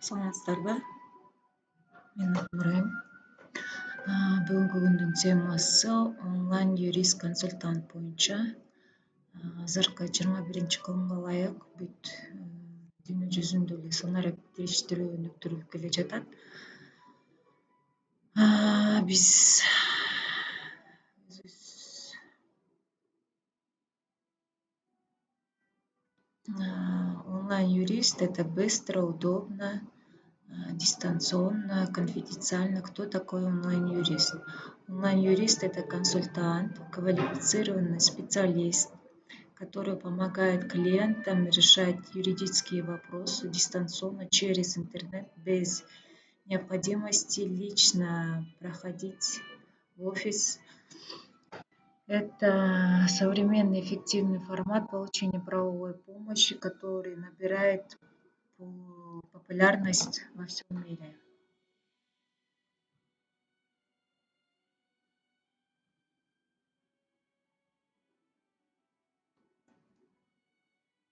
Саламатсыздар ба? Мен Нурайым. Бүгүнкү күндүн темасы онлайн юрист консультант боюнча азыркы 21-кылымга ылайык бүт дүйнө жүзүндө эле сын арептештирүү өнүктүрүлүп келе жатат. Биз онлайн юрист — это быстро, удобно, дистанционно, конфиденциально. Кто такой онлайн-юрист? Онлайн-юрист — это консультант, квалифицированный специалист, который помогает клиентам решать юридические вопросы дистанционно через интернет без необходимости лично проходить в офис. Это современный эффективный формат получения правовой помощи, который набирает популярность во всем мире.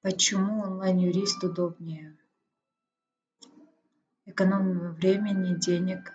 Почему онлайн-юрист удобнее? Экономия времени, денег,